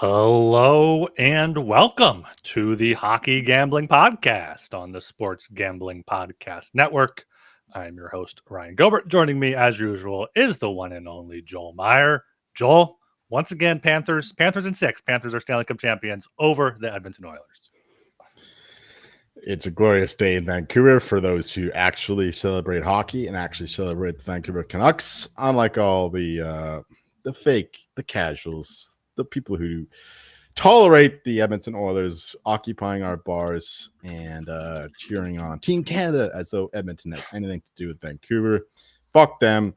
Hello and welcome to the Hockey Gambling Podcast on the Sports Gambling Podcast Network. I'm your host, Ryan Gilbert. Joining me, as usual, is the one and only Joel Meyer. Joel, once again, Panthers in 6. Panthers are Stanley Cup champions over the Edmonton Oilers. It's a glorious day in Vancouver for those who actually celebrate hockey and actually celebrate the Vancouver Canucks, unlike all the fake, the casuals, the people who tolerate the Edmonton Oilers occupying our bars and cheering on Team Canada as though Edmonton has anything to do with Vancouver. Fuck them.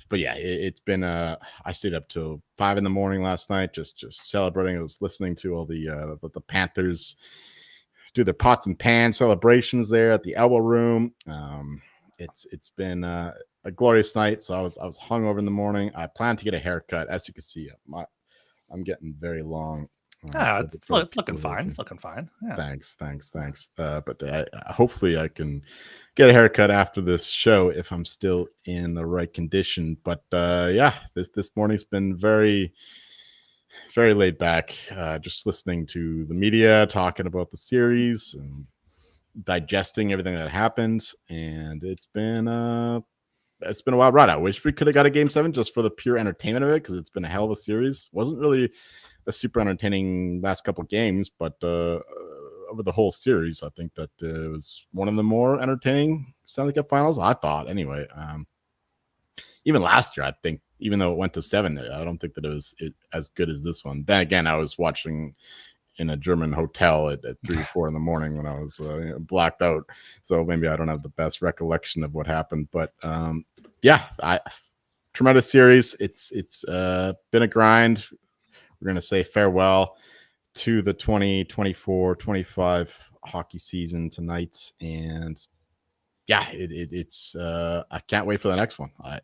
But yeah, it's been I stayed up till 5 a.m. last night just celebrating. I was listening to all the Panthers do their pots and pans celebrations there at the Elbow Room. It's been a glorious night. So I was hungover in the morning. I planned to get a haircut. As you can see, I'm getting very long. It's looking fine. It's looking fine. Yeah. Thanks. But hopefully I can get a haircut after this show if I'm still in the right condition. But this morning's been very, very laid back. Just listening to the media talking about the series and digesting everything that happened. And it's been a wild ride. I wish we could have got a Game 7 just for the pure entertainment of it, because it's been a hell of a series. Wasn't really a super entertaining last couple games, but over the whole series, I think that it was one of the more entertaining Stanley Cup Finals, I thought, anyway. Even last year, I think, even though it went to 7, I don't think that it was as good as this one. Then again, I was watching in a German hotel at 3 or 4 in the morning when I was blacked out. So maybe I don't have the best recollection of what happened. But tremendous series. It's been a grind. We're going to say farewell to the 2024-25 hockey season tonight. And it's I can't wait for the next one. I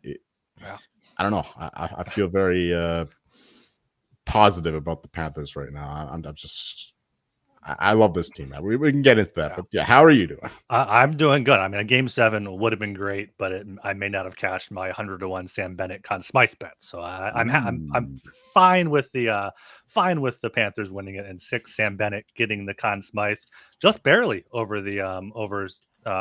don't know. I feel very positive about the Panthers right now. I love this team. We can get into that, but how are you doing? I'm doing good. I mean, a Game 7 would have been great, but I may not have cashed my 100-1 Sam Bennett Conn Smythe bet. So I'm fine with the Panthers winning it in 6. Sam Bennett getting the Conn Smythe just barely over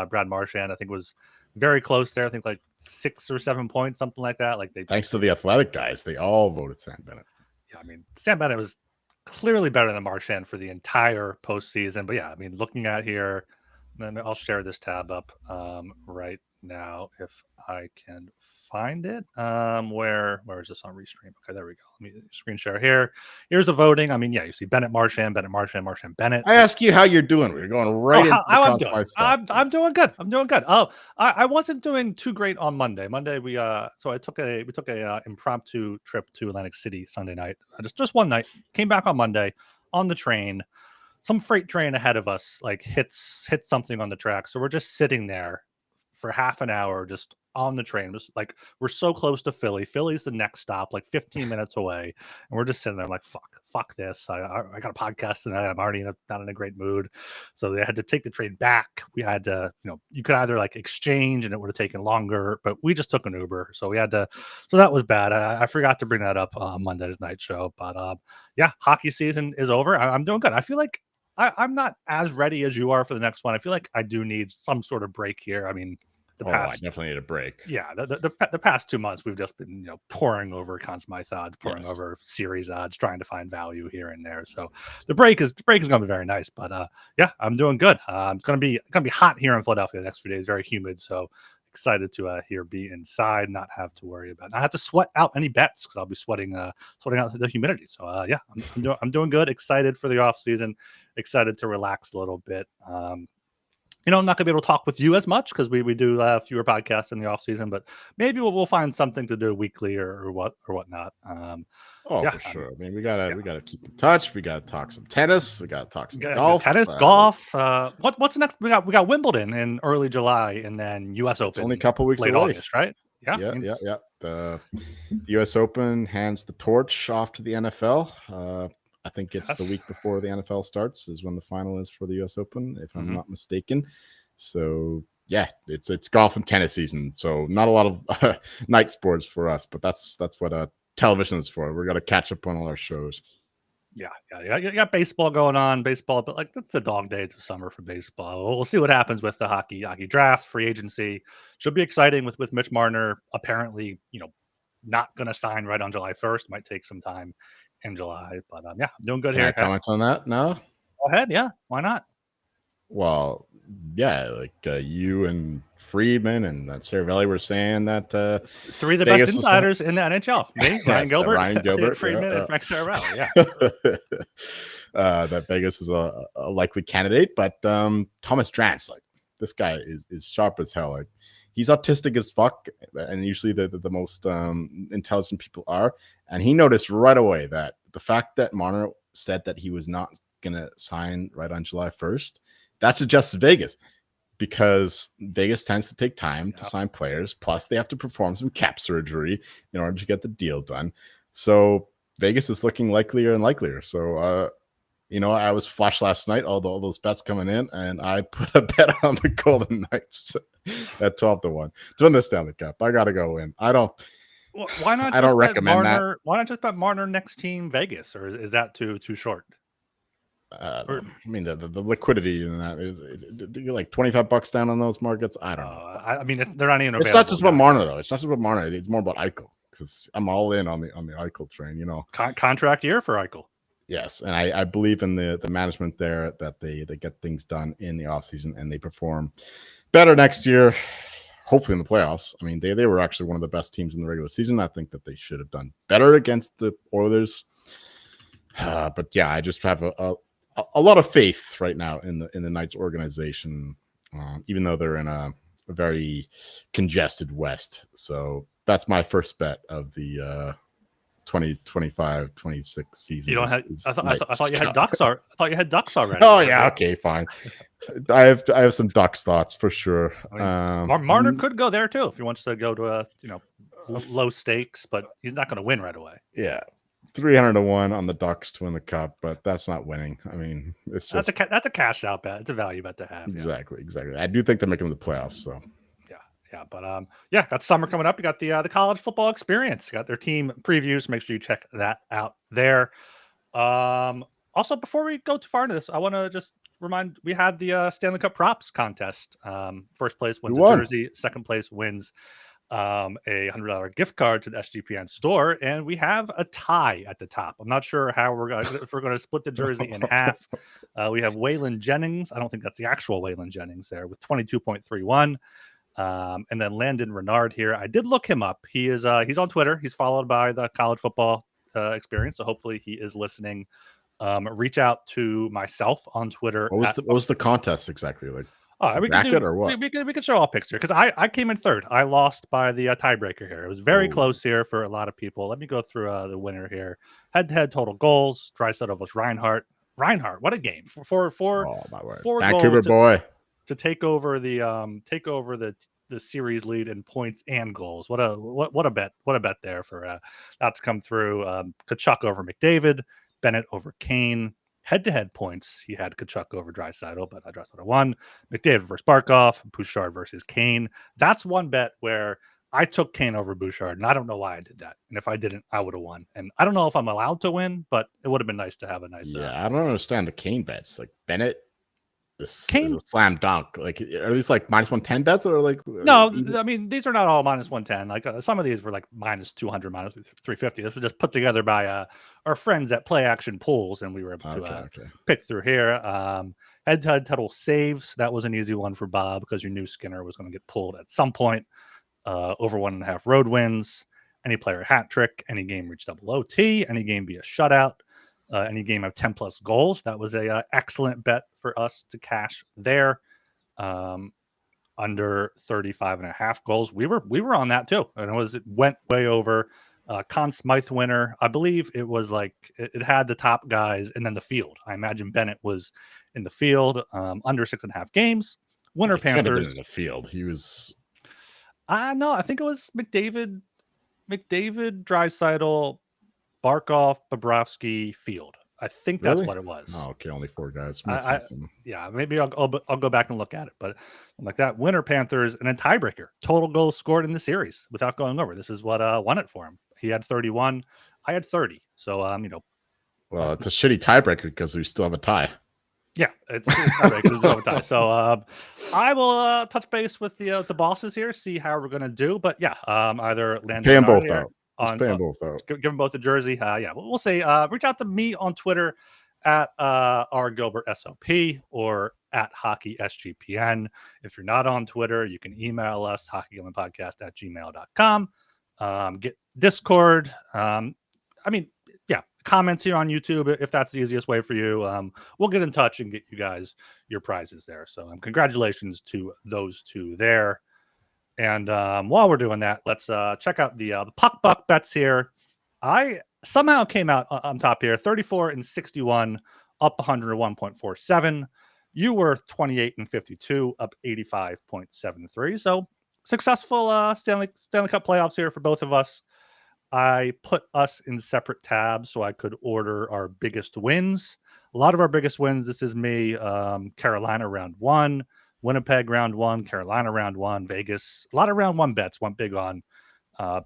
Brad Marchand. I think was very close there. I think like 6 or 7 points, something like that. Thanks to the Athletic guys, they all voted Sam Bennett. Yeah, I mean, Sam Bennett was clearly better than Marchand for the entire postseason. But yeah, I mean, looking at here, then I'll share this tab up right now if I can find it. Where is this on Restream? Okay, there we go. Let me screen share here. Here's the voting. I mean, yeah, you see Bennett, Marchand, Bennett. I ask you how you're doing. We're going right into how I'm doing. I'm doing good. Oh, I wasn't doing too great on Monday. We took a impromptu trip to Atlantic City Sunday night. Just one night. Came back on Monday on the train. Some freight train ahead of us hits something on the track. So we're just sitting there for half an hour, just on the train. Just like, we're so close to Philly. Philly's the next stop, like 15 minutes away, and we're just sitting there like, fuck this. I got a podcast tonight. I'm already not in a great mood. So they had to take the train back. We had to, you could either like exchange and it would have taken longer, but we just took an Uber. So we had to. So that was bad. I forgot to bring that up on Monday's night show. But hockey season is over. I'm doing good. I feel like I'm not as ready as you are for the next one. I feel like I do need some sort of break here. I mean, I definitely need a break. Yeah, the past 2 months we've just been pouring over Conn Smythe odds, pouring over series odds, trying to find value here and there. So the break is going to be very nice. But I'm doing good. It's going to be hot here in Philadelphia the next few days. Very humid. So excited to be inside, not have to worry about, not have to sweat out any bets because I'll be sweating out the humidity. So I'm doing good. Excited for the off season. Excited to relax a little bit. I'm not gonna be able to talk with you as much because we do fewer podcasts in the off season, but maybe we'll find something to do weekly or whatnot. Oh, Yeah, for I mean, sure. I mean, yeah. we gotta keep in touch. We gotta talk some tennis. We gotta talk some Got golf. tennis, golf. What's next? We got Wimbledon in early July, and then U.S. It's only a Open couple weeks late away. August, right? Yeah, Yeah, I mean, yeah. The U.S. Open hands the torch off to the NFL. I think it's the yes. week before the NFL starts is when the final is for the U.S. Open, if I'm Mhm. not mistaken. So yeah, it's golf and tennis season. So not a lot of night sports for us, but that's what television is for. We're gonna catch up on all our shows. Yeah. You got baseball going on, baseball, but like that's the dog days of summer for baseball. We'll see what happens with the hockey draft, free agency. Should be exciting with Mitch Marner apparently, not going to sign right on July 1st. Might take some time in July, but yeah, I'm doing good Can I here. comment on that now? Go ahead, yeah, why not? Well, yeah, like you and Friedman and Cervelli were saying that Three of the best Vegas was gonna. insiders in the NHL. Me, Ryan Yes, Gilbert, Ryan Gilbert, Friedman, and Frank Saravelli. Yeah. That Vegas is a likely candidate, but Thomas Drance, like this guy is sharp as hell. Like he's autistic as fuck, and usually the most intelligent people are. And he noticed right away that the fact that Marner said that he was not gonna sign right on July 1st, that suggests Vegas. Because Vegas tends to take time to sign players. Plus, they have to perform some cap surgery in order to get the deal done. So Vegas is looking likelier and likelier. So, I was flush last night, all those bets coming in, and I put a bet on the Golden Knights at 12-1 to win the Stanley Cup. I got to go in. I don't. Well, why not? I Just don't bet recommend Marner? Why not just bet Marner next team Vegas, or is that too short? I mean, the liquidity in that is you're like $25 down on those markets. I don't know. I mean, they're not even. It's not just about Marner though. It's not just about Marner. It's more about Eichel because I'm all in on the Eichel train. Contract year for Eichel. Yes, and I believe in the management there that they get things done in the offseason and they perform better next year. Hopefully in the playoffs. I mean, they were actually one of the best teams in the regular season. I think that they should have done better against the Oilers. But yeah, I just have a lot of faith right now in the Knights organization, even though they're in a very congested West. So that's my first bet of the 2025-26 season. You don't have. I thought you had Ducks. I thought you had Ducks already. Oh yeah, okay, fine. I have some Ducks thoughts for sure. I mean, Marner could go there too if he wants to go to a low stakes, but he's not going to win right away. Yeah. 300-1 on the Ducks to win the cup, but that's not winning. I mean, it's just that's a cash out bet. It's a value bet to have. Exactly. I do think they're making the playoffs. So yeah, but got summer coming up. You got the college football experience. You got their team previews. Make sure you check that out there. Also, before we go too far into this, I want to just remind we had the Stanley Cup props contest. First place wins a jersey. Second place wins a $100 gift card to the SGPN store, and we have a tie at the top. I'm not sure how if we're going to split the jersey in half. We have Waylon Jennings. I don't think that's the actual Waylon Jennings there with 22.31. And then Landon Renard here. I did look him up. He is he's on Twitter. He's followed by the college football experience, so hopefully he is listening. Reach out to myself on Twitter. What was the contest exactly like? We could show all picks here because I came in third. I lost by the tiebreaker here. It was very close here for a lot of people. Let me go through the winner here. Head-to-head total goals. Draisaitl was Reinhart. What a game for Vancouver boy to take over the series lead in points and goals. What a bet there for not to come through. Kachuk over McDavid, Bennett over Kane. Head-to-head points, he had Kachuk over Draisaitl, but Draisaitl won. McDavid versus Barkov, Bouchard versus Kane. That's one bet where I took Kane over Bouchard, and I don't know why I did that. And if I didn't, I would have won. And I don't know if I'm allowed to win, but it would have been nice to have a nice. I don't understand the Kane bets. Like Bennett, this is a slam dunk. Like, are these like -110 bets or like? No, I mean these are not all -110. Like some of these were like -200, -350. This was just put together by our friends at Play Action Pools, and we were able to pick through here. Head-to-head total saves. That was an easy one for Bob because you knew Skinner was going to get pulled at some point. Over 1.5 road wins. Any player hat trick. Any game reach double OT. Any game be a shutout. Any game of 10+ goals. That was a excellent bet for us to cash there. under 35.5 goals. We were on that too, and it went way over. Conn Smythe winner, I believe it was like it had the top guys and then the field. I imagine Bennett was in the field, under 6.5 games. Winner He can't have been Panthers. in the field. He was. No, I think it was McDavid, Draisaitl, Barkov, Bobrovsky, Field. I think that's Really? what it was. Oh, okay, only 4 guys. I- Makes sense then. Yeah, maybe I'll go back and look at it, but like that winner Panthers and then tiebreaker, total goals scored in the series without going over. This is what won it for him. He had 31, I had 30. So Well, it's a shitty tiebreaker because we still have a tie. yeah, it's a tiebreaker. There's no tie. So I will touch base with the bosses here, see how we're gonna do. But yeah, either Landon Pay them both Bernard out. Let's pay them both out. give them both a jersey. Yeah, we'll say reach out to me on Twitter at R Gilbert SOP or at Hockey SGPN. If you're not on Twitter, you can email us hockeygamblepodcast@gmail.com. Get Discord. Yeah, comments here on YouTube if that's the easiest way for you. We'll get in touch and get you guys your prizes there. So congratulations to those two there. And while we're doing that, let's check out the puck buck bets here. I somehow came out on top here, 34-61, up 101.47. You were 28-52, up 85.73. So successful Stanley Cup playoffs here for both of us. I put us in separate tabs so I could order our biggest wins. A lot of our biggest wins. This is me. Carolina round 1, Winnipeg round 1, Carolina round 1, Vegas. A lot of round 1 bets went big on.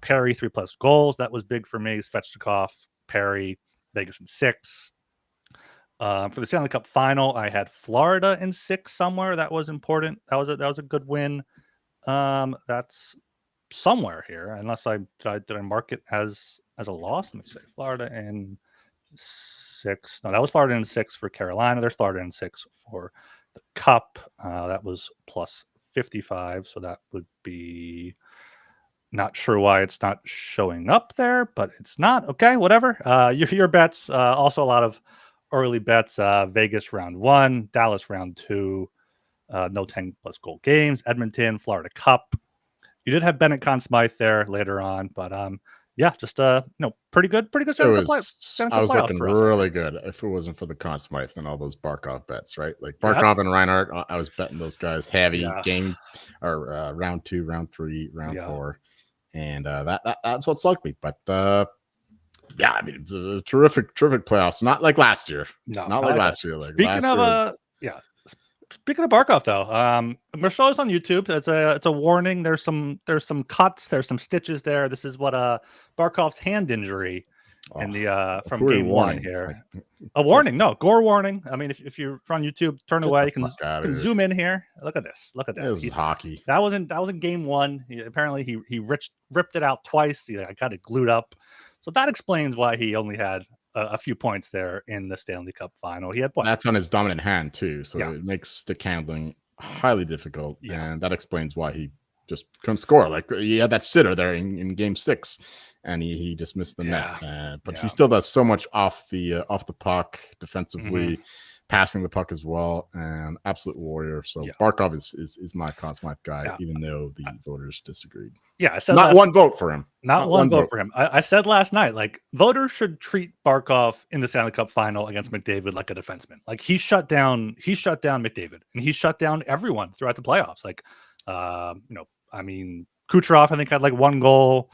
Perry 3+ goals. That was big for me. Svechnikov, Perry, Vegas in 6. For the Stanley Cup Final, I had Florida in 6 somewhere. That was important. That was a good win. That's somewhere here, unless did I mark it as a loss? Let me say Florida in 6. No, that was Florida in 6 for Carolina. There's Florida in 6 for the Cup. That was plus 55, so that would be. Not sure why it's not showing up there, but it's not. Okay, whatever. Your bets, also a lot of early bets. Vegas round 1, Dallas round 2, no 10+ goal games. Edmonton, Florida Cup. You did have Bennett Conn Smythe there later on, but yeah, just pretty good Stanley Cup I was looking really good if it wasn't for the Conn Smythe and all those Barkov bets, right? Like Barkov and Reinhardt, I was betting those guys heavy game or round 2, round 3, round 4. And that's what slugged me. But yeah, I mean, it's a terrific playoffs. Not like last year. No, not like last year. Like speaking of Barkov, though, I'm gonna show us on YouTube. It's a warning. There's some cuts. There's some stitches there. This is what Barkov's hand injury in the from game 1 here. A warning, no gore warning. I mean, if you're on YouTube, turn away. You can zoom in here. Look at this. Look at that. This is hockey. That was in game 1. Apparently, he ripped it out twice. I got it glued up. So that explains why he only had a few points there in the Stanley Cup Final. He had points. That's on his dominant hand too, so it makes stick handling highly difficult, and that explains why he just couldn't score. Like he had that sitter there in game 6. And he just missed the net. But he still does so much off the puck defensively, passing the puck as well, and absolute warrior. So Barkov is my Conn Smythe guy, even though the voters disagreed. Yeah, I said not one vote for him. Not one vote for him. I said last night, like voters should treat Barkov in the Stanley Cup Final against McDavid like a defenseman. Like he shut down McDavid, and he shut down everyone throughout the playoffs. Like, I mean, Kucherov, I think had like 1 goal.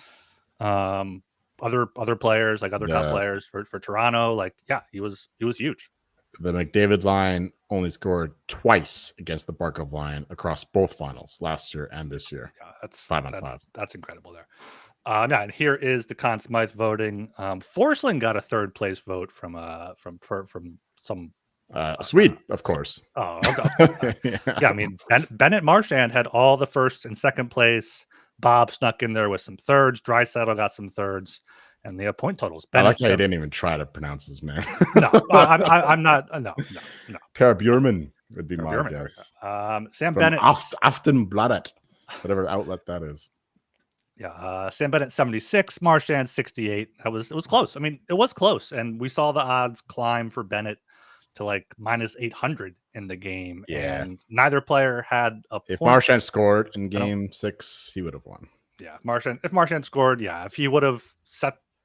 Other players, like other top players for Toronto, like he was huge. The McDavid line only scored twice against the Barkov line across both finals last year and this year. Yeah, that's 5-on-5. That's incredible there. And here is the Conn Smythe voting. Forsling got a 3rd place vote from some Swede, of course. Oh, okay. Yeah. I mean, Bennett Marchand had all the 1st and 2nd place. Bob snuck in there with some 3rds. Draisaitl got some 3rds, and the point totals. I like how he didn't even try to pronounce his name. No, I'm not. No. Per Bjurman would be my guess. Sam Bennett, Aftenbladet, whatever outlet that is. Yeah, Sam Bennett 76, Marchand 68. It was close. I mean, it was close, and we saw the odds climb for Bennett to like minus 800 in the game, Yeah. and neither player had a If point. Marchand scored in game 6, he would have won. Yeah, if Marchand scored, if he would have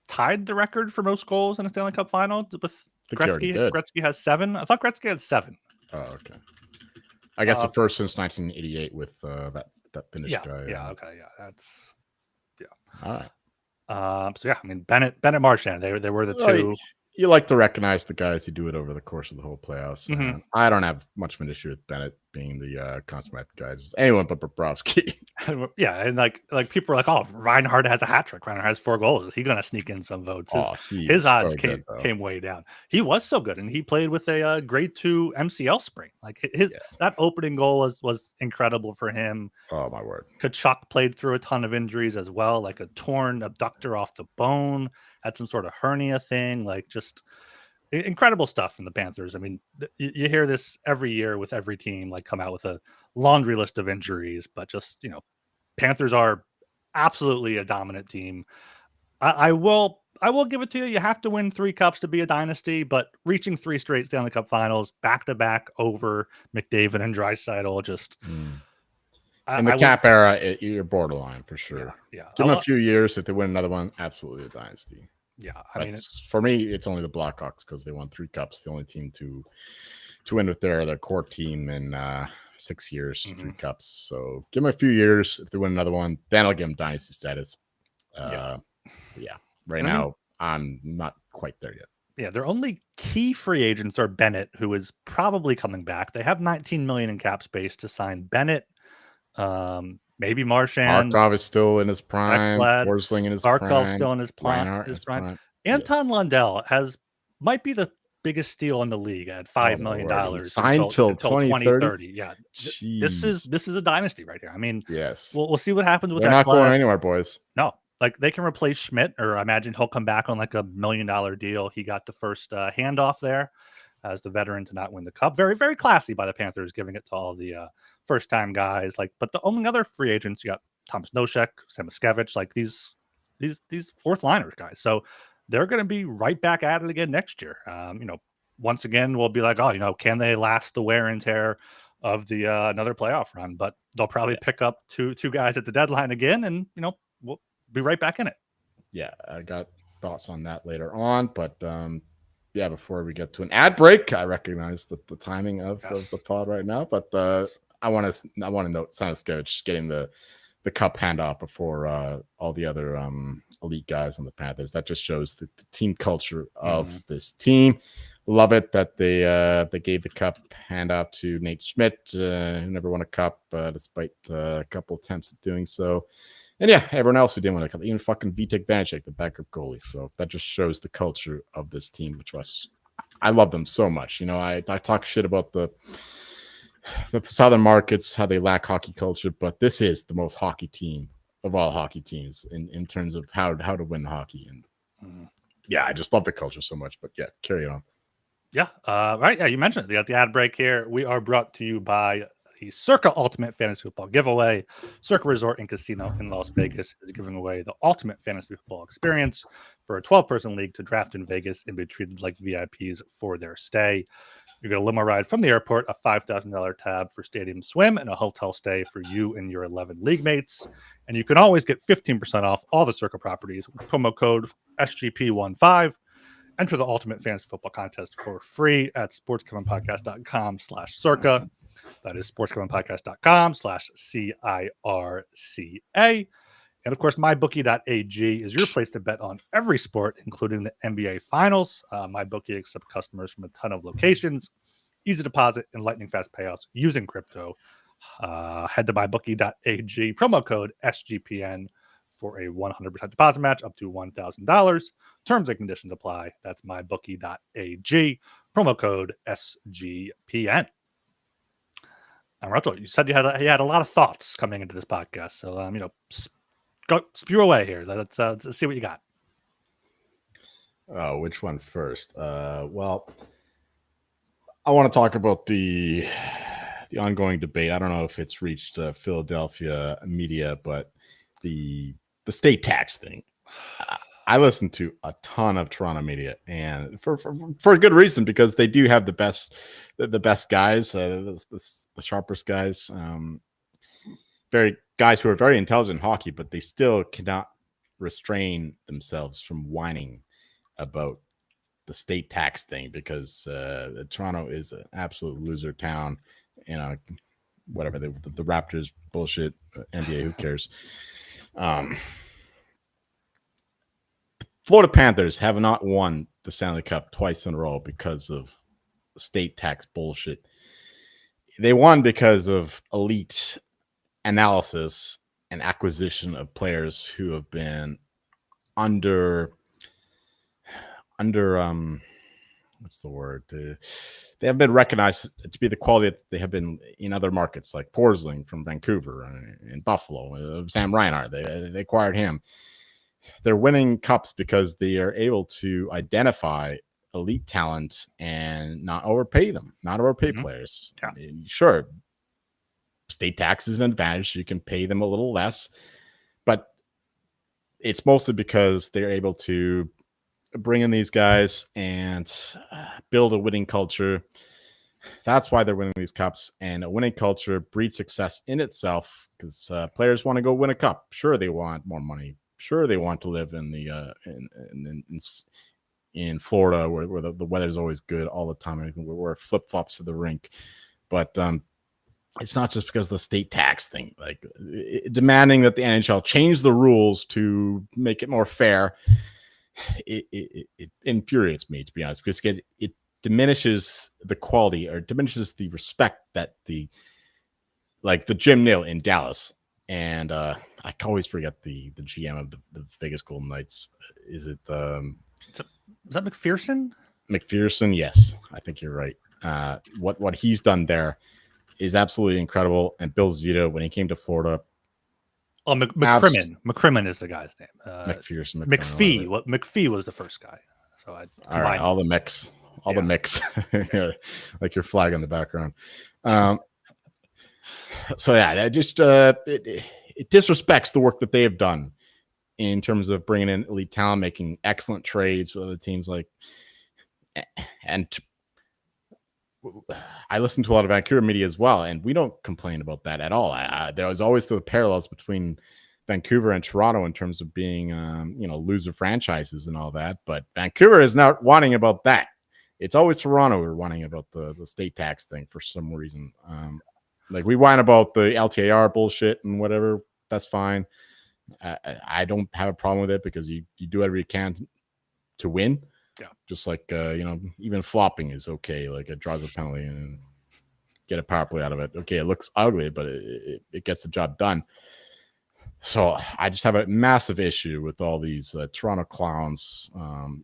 tied the record for most goals in a Stanley Cup final with Gretzky. Gretzky has 7. I thought Gretzky had 7. Oh, okay. I guess the first since 1988 with that Finnish guy. Yeah, okay, yeah, that's all right. So I mean Bennett Marchand, they were the two. You like to recognize the guys who do it over the course of the whole playoffs. Mm-hmm. I don't have much of an issue with Bennett being the consummate guys. Anyone but Bobrovsky. Yeah, and like people are like, oh, Reinhart has a hat trick. Reinhart has 4 goals. Is he going to sneak in some votes? His odds came way down. He was so good, and he played with a grade 2 MCL sprain. Like that opening goal was incredible for him. Oh my word! Kachuk played through a ton of injuries as well, like a torn abductor off the bone, had some sort of hernia thing, like just incredible stuff from the Panthers. I mean, you hear this every year with every team, like come out with a laundry list of injuries, but just, Panthers are absolutely a dominant team. I will give it to you. You have to win 3 cups to be a dynasty, but reaching 3 straight Stanley Cup finals back to back over McDavid and Draisaitl, just in the cap era, you're borderline for sure. Yeah. Give them a few years. If they win another one, absolutely a dynasty. Yeah, I mean, for me, it's only the Blackhawks because they won 3 cups. The only team to win with their core team in 6 years, 3 cups. So give them a few years. If they win another one, then I'll give them dynasty status. Right now, I'm not quite there yet. Yeah, their only key free agents are Bennett, who is probably coming back. They have $19 million in cap space to sign Bennett. Maybe Marchand. Markov is still in his prime. Forsling in his Barkov's still in his prime. Anton Lundell might be the biggest steal in the league at $5 million. Signed till 2030. Yeah, this is a dynasty right here. I mean, yes, we'll see what happens with that. They're not going anywhere, boys. No, like they can replace Schmidt, or I imagine he'll come back on like $1 million deal. He got the first handoff there as the veteran to not win the cup. Very, very classy by the Panthers, giving it to all the first-time guys. But the only other free agents, you got Thomas Nosek, Samoskevich, like these fourth-liners guys. So they're going to be right back at it again next year. Once again, we'll be like, can they last the wear and tear of the another playoff run? But they'll probably pick up two guys at the deadline again, and we'll be right back in it. Yeah, I got thoughts on that later on, but before we get to an ad break, I recognize the timing of the pod right now, but I want to note Samoskevich getting the cup handoff before all the other elite guys on the Panthers. That just shows the team culture of this team. Love it that they gave the cup handoff to Nate Schmidt, who never won a cup despite a couple attempts at doing so. And everyone else who didn't win a cup, even fucking Vitek Vanecek, the backup goalie. So that just shows the culture of this team, I love them so much. I talk shit about the southern markets, how they lack hockey culture, but this is the most hockey team of all hockey teams in terms of how to win hockey. And I just love the culture so much. But carry on. Yeah. Right. Yeah, you mentioned it. We got the ad break here. We are brought to you by the Circa Ultimate Fantasy Football Giveaway. Circa Resort and Casino in Las Vegas is giving away the ultimate fantasy football experience for a 12-person league to draft in Vegas and be treated like VIPs for their stay. You get a limo ride from the airport, a $5,000 tab for stadium swim, and a hotel stay for you and your 11 league mates. And you can always get 15% off all the Circa properties with promo code SGP15. Enter the Ultimate Fantasy Football Contest for free at sportsgamblingpodcast.com/circa. That is sportsgamblingpodcast.com/CIRCA. And of course, mybookie.ag is your place to bet on every sport, including the NBA Finals. MyBookie accepts customers from a ton of locations. Easy deposit and lightning fast payouts using crypto. Head to mybookie.ag, promo code SGPN for a 100% deposit match up to $1,000. Terms and conditions apply. That's mybookie.ag, promo code SGPN. And Russell, you said you had a lot of thoughts coming into this podcast, so go spew away here. Let's see what you got. Oh, which one first? Well, I want to talk about the ongoing debate. I don't know if it's reached Philadelphia media, but the state tax thing. I listen to a ton of Toronto media, and for a good reason, because they do have the best guys, the sharpest guys, very guys who are very intelligent in hockey, but they still cannot restrain themselves from whining about the state tax thing, because Toronto is an absolute loser town. Whatever the Raptors bullshit, NBA, who cares? Florida Panthers have not won the Stanley Cup twice in a row because of state tax bullshit. They won because of elite analysis and acquisition of players who have been under what's the word? They have been recognized to be the quality that they have been in other markets, like Forsling from Vancouver and Buffalo. Sam Reinhart, they acquired him. They're winning cups because they are able to identify elite talent and not overpay them, not overpay players. Yeah. Sure, state tax is an advantage. You can pay them a little less, but it's mostly because they're able to bring in these guys and build a winning culture. That's why they're winning these cups, and a winning culture breeds success in itself, because players want to go win a cup. Sure, they want more money. Sure, they want to live in the in Florida, where the weather's always good all the time. And we wear flip flops to the rink, but it's not just because of the state tax thing. Like demanding that the NHL change the rules to make it more fair, it infuriates me, to be honest, because it diminishes the quality, or diminishes the respect that the Jim Nill in Dallas. And I always forget the GM of the Vegas Golden Knights. Is it is that McPherson? McPherson, yes, I think you're right. What he's done there is absolutely incredible. And Bill Zito, when he came to Florida, McCrimmon is the guy's name. McPherson, McPhee. What McPhee was the first guy. So all right, all the mix, the mix, like your flag in the background. So yeah, that just it disrespects the work that they have done in terms of bringing in elite talent, making excellent trades with other teams. I listen to a lot of Vancouver media as well, and we don't complain about that at all. There was always the parallels between Vancouver and Toronto in terms of being, loser franchises and all that. But Vancouver is not whining about that. It's always Toronto who are whining about the state tax thing for some reason. We whine about the LTIR bullshit and whatever. That's fine. I don't have a problem with it, because you do whatever you can to win. Yeah. Just like, even flopping is okay. Like it draws a penalty and get a power play out of it. Okay, it looks ugly, but it gets the job done. So I just have a massive issue with all these Toronto clowns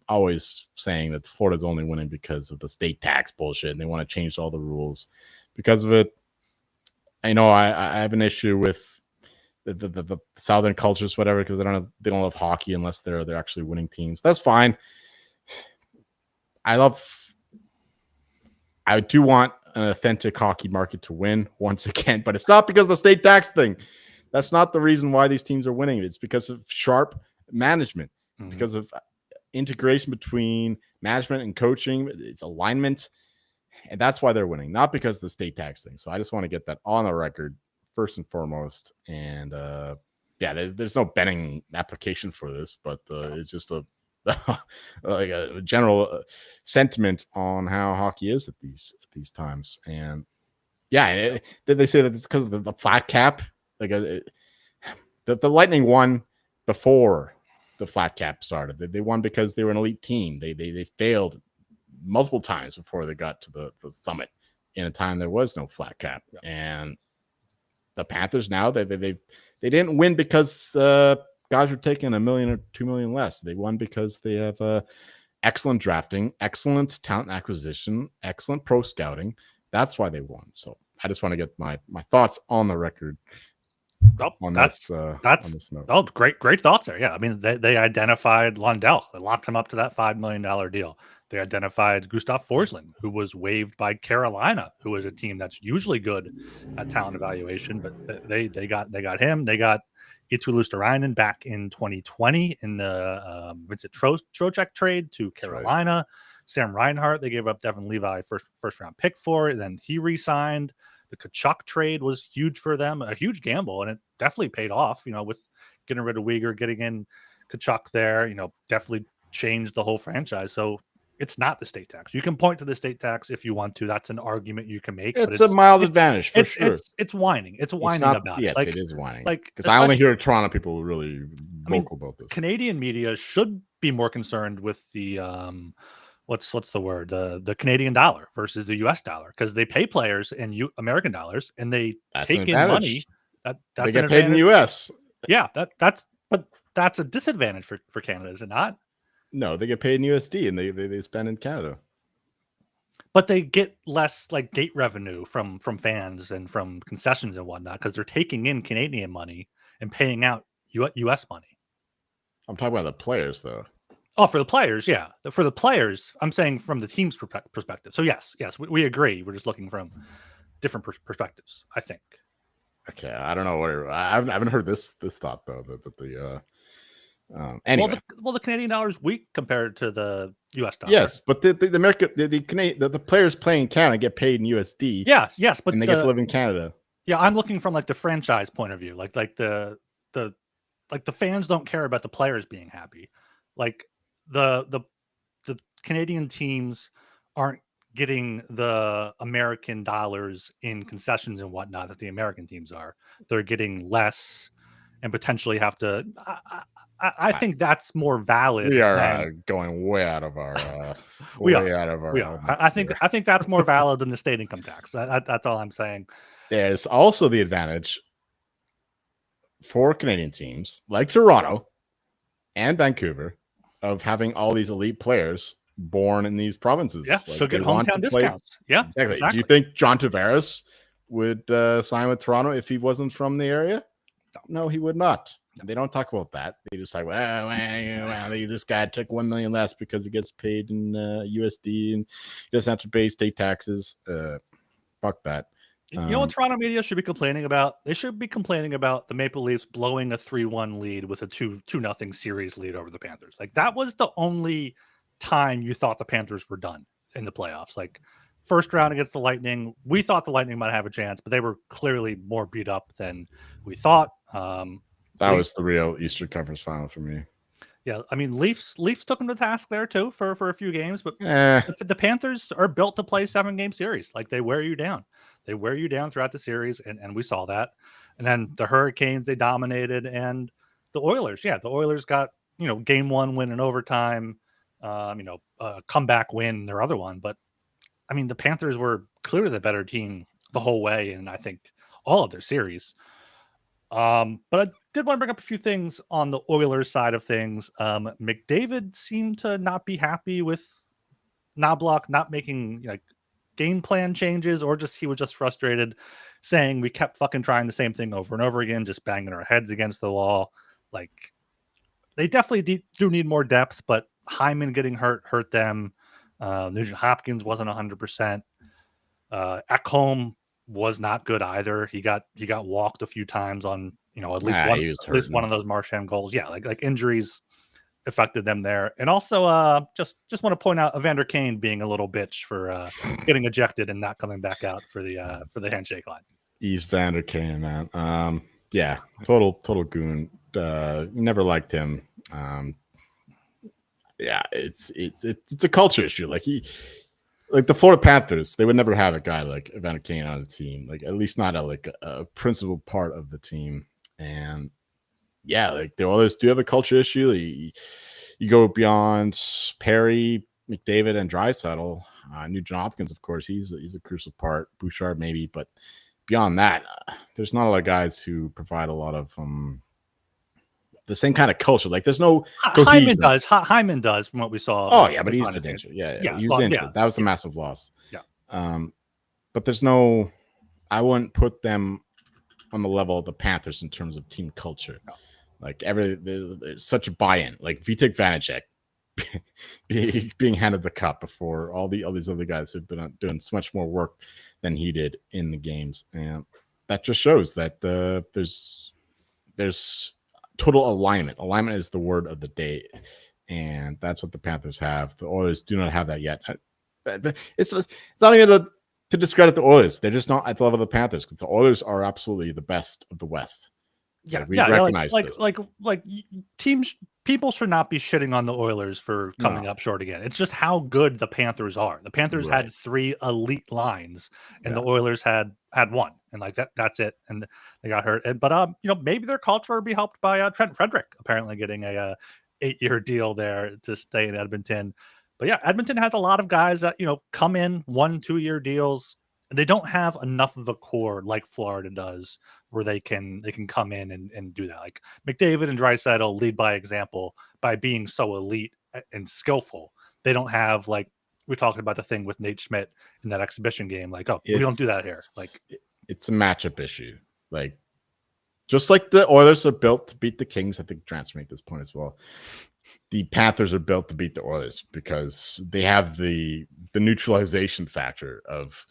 always saying that Florida's only winning because of the state tax bullshit, and they want to change all the rules because of it. I know I have an issue with the Southern cultures, whatever, because they don't love hockey unless they're actually winning teams. That's fine. I do want an authentic hockey market to win once again, but it's not because of the state tax thing. That's not the reason why these teams are winning. It's because of sharp management, because of integration between management and coaching. It's alignment, and that's why they're winning, not because of the state tax thing. So I just want to get that on the record first and foremost. And there's no betting application for this, but it's just a general sentiment on how hockey is at these times. And they say that it's because of the flat cap. The Lightning won before the flat cap started. They won because they were an elite team. They failed multiple times before they got to the summit in a time there was no flat cap. Yeah. And the Panthers now, they didn't win because guys are taking $1 million or $2 million less. They won because they have excellent drafting, excellent talent acquisition, excellent pro scouting. That's why they won. So I just want to get my thoughts on the record. That's great thoughts there. Yeah, I mean they identified Lundell. They locked him up to that $5 million deal. They identified Gustav Forsling, who was waived by Carolina, who is a team that's usually good at talent evaluation, but they got him. They got Eetu Luosterainen back in 2020 in the Vincent Trocheck trade to Carolina. Right. Sam Reinhart, they gave up Devin Levi first round pick for it. Then he re-signed. The Tkachuk trade was huge for them, a huge gamble, and it definitely paid off. With getting rid of Weegar, getting in Tkachuk there, definitely changed the whole franchise. So it's not the state tax. You can point to the state tax if you want to. That's an argument you can make. It's a mild advantage for sure. It's whining. It's whining about it. Yes, it is whining. Because I only hear Toronto people really vocal about this. Canadian media should be more concerned with the what's the word? The Canadian dollar versus the US dollar, because they pay players in American dollars and they take in money. That's they get paid in the US. Yeah, that's a disadvantage for Canada, is it not? No, they get paid in USD and they spend in Canada. But they get less gate revenue from fans and from concessions and whatnot, because they're taking in Canadian money and paying out US money. I'm talking about the players, though. Oh, for the players, yeah. For the players, I'm saying from the team's perspective. So yes, we agree. We're just looking from different perspectives, I think. Okay, I don't know. I haven't heard this thought though. Anyway, the Canadian dollar is weak compared to the US dollar. Yes, but the players playing in Canada get paid in USD. Yes, but they get to live in Canada. Yeah, I'm looking from the franchise point of view. The fans don't care about the players being happy. The Canadian teams aren't getting the American dollars in concessions and whatnot that the American teams are. They're getting less and potentially have to. I think that's more valid. We are going way out of our. We are. I think that's more valid than the state income tax. That's all I'm saying. There's also the advantage for Canadian teams like Toronto and Vancouver of having all these elite players born in these provinces. Yeah, so get hometown discounts. Yeah, exactly. Do you think John Tavares would sign with Toronto if he wasn't from the area? No, he would not. They don't talk about that. They just talk about, this guy took $1 million less because he gets paid in USD and he doesn't have to pay state taxes. Fuck that. You know what Toronto media should be complaining about? They should be complaining about the Maple Leafs blowing a 3-1 lead with a 2-0 series lead over the Panthers. That was the only time you thought the Panthers were done in the playoffs. First round against the Lightning, we thought the Lightning might have a chance, but they were clearly more beat up than we thought. That was the real Eastern Conference Final for me. Yeah, Leafs took them to task there too for a few games, but the Panthers are built to play 7-game series. They wear you down. They wear you down throughout the series, and we saw that. And then the Hurricanes, they dominated, and the Oilers. Yeah, the Oilers got game 1 win in overtime, a comeback win, their other one. But the Panthers were clearly the better team the whole way, and I think all of their series. But I did want to bring up a few things on the Oilers side of things. McDavid seemed to not be happy with Knobloch not making game plan changes, or he was just frustrated, saying we kept fucking trying the same thing over and over again, just banging our heads against the wall. They definitely do need more depth, but Hyman getting hurt them. Nugent Hopkins wasn't 100%. Ekholm was not good either. He got walked a few times on at least one of those Marchand goals. Yeah, injuries affected them there. And also just want to point out Evander Kane being a little bitch for getting ejected and not coming back out for the handshake line. East Vander Kane, man. Yeah, total goon. Never liked him. Yeah, it's a culture issue. The Florida Panthers, they would never have a guy like Evander Kane on the team. At least not a principal part of the team. And yeah, the others do have a culture issue. You go beyond Perry, McDavid, and Draisaitl. Nugent Hopkins, of course, he's a crucial part. Bouchard maybe, but beyond that, there's not a lot of guys who provide a lot of the same kind of culture. There's no cohesion. Hyman does from what we saw. Oh yeah, but he's been injured. Yeah, he was injured. Yeah. That was a massive loss. Yeah. But there's no. I wouldn't put them on the level of the Panthers in terms of team culture. No. There's such a buy-in. If you take Vanacek being handed the cup before all these other guys who've been doing so much more work than he did in the games, and that just shows that there's total alignment. Alignment is the word of the day, and that's what the Panthers have. The Oilers do not have that yet. It's not even to discredit the Oilers. They're just not at the level of the Panthers, because the Oilers are absolutely the best of the West. Yeah, we yeah, recognize this. Teams, people should not be shitting on the Oilers for coming up short again. It's just how good the Panthers are. The Panthers had 3 elite lines, and the Oilers had one, and like that's it. And they got hurt. But maybe their culture will be helped by Trent Frederick apparently getting a 8-year deal there to stay in Edmonton. But yeah, Edmonton has a lot of guys that come in 1-2 year deals. They don't have enough of a core like Florida does, where they can come in and do that. Like McDavid and Draisaitl lead by example by being so elite and skillful. They don't have, like we talked about the thing with Nate Schmidt in that exhibition game. Like, we don't do that here. Like, it's a matchup issue. Like, just like the Oilers are built to beat the Kings, I think Trent's made this point as well. The Panthers are built to beat the Oilers because they have the neutralization factor of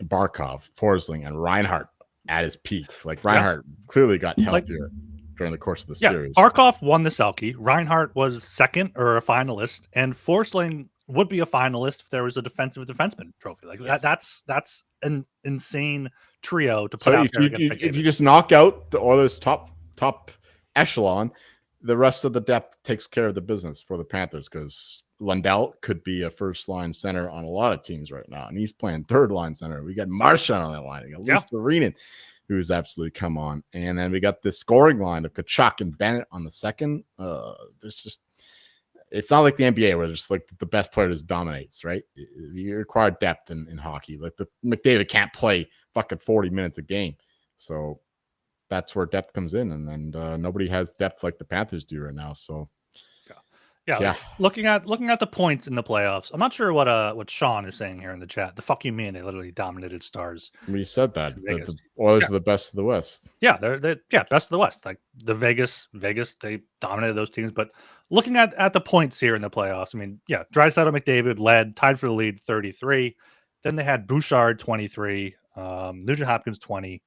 Barkov, Forsling, and Reinhart at his peak. Like, Reinhart clearly got healthier during the course of the series. Barkov won the Selke. Reinhart was second or a finalist, and Forsling would be a finalist if there was a defensive defenseman trophy. Like that's an insane trio to put out there. If you just knock out the Oilers' top echelon, the rest of the depth takes care of the business for the Panthers, because Lundell could be a first-line center on a lot of teams right now, and he's playing third-line center. We got Marchand on that line. We got Luis Arena, who's absolutely come on. And then we got this scoring line of Tkachuk and Bennett on the second. It's not like the NBA where just like the best player just dominates, right? You require depth in hockey. Like McDavid can't play fucking 40 minutes a game. So that's where depth comes in. And nobody has depth like the Panthers do right now. So yeah. Looking at the points in the playoffs, I'm not sure what Sean is saying here in the chat. The fuck you mean they literally dominated Stars? We said that the Oilers are the best of the West. Yeah, they're best of the West. Like the Vegas, they dominated those teams. But looking at the points here in the playoffs, I mean, Draisaitl, McDavid led, tied for the lead, 33. Then they had Bouchard 23, Nugent Hopkins 20,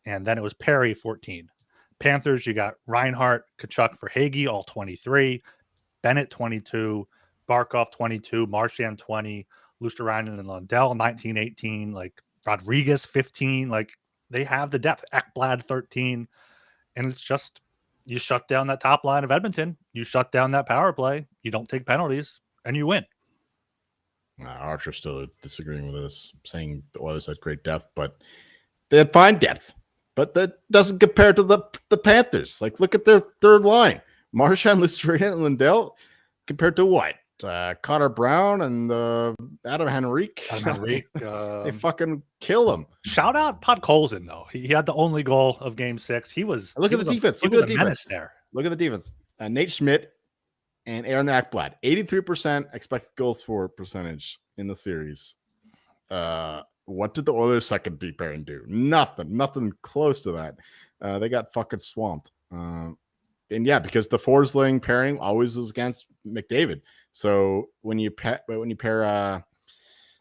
and then it was Perry 14. Panthers, you got Reinhart, Tkachuk, for Hagee, all 23. Bennett 22, Barkov 22, Marchand 20, Luosterainen and Lundell 19, 18, like Rodriguez 15. Like, they have the depth. Ekblad 13, and it's just, you shut down that top line of Edmonton, you shut down that power play, you don't take penalties, and you win. Archer's still disagreeing with us, saying the Oilers had great depth, but they had fine depth. But that doesn't compare to the Panthers. Like, look at their third line. Marchand, Luosterainen, and Lundell compared to what? Connor Brown and Adam Henrique. They fucking kill him. Shout out Podkolzin, though. He had the only goal of Game 6. Look at the defense. Look at the defense there. Look at the defense. Nate Schmidt and Aaron Ekblad, 83% expected goals for percentage in the series. What did the Oilers' second deep pairing do? Nothing close to that. They got fucking swamped. And because the Forsling pairing always was against McDavid. So when you pair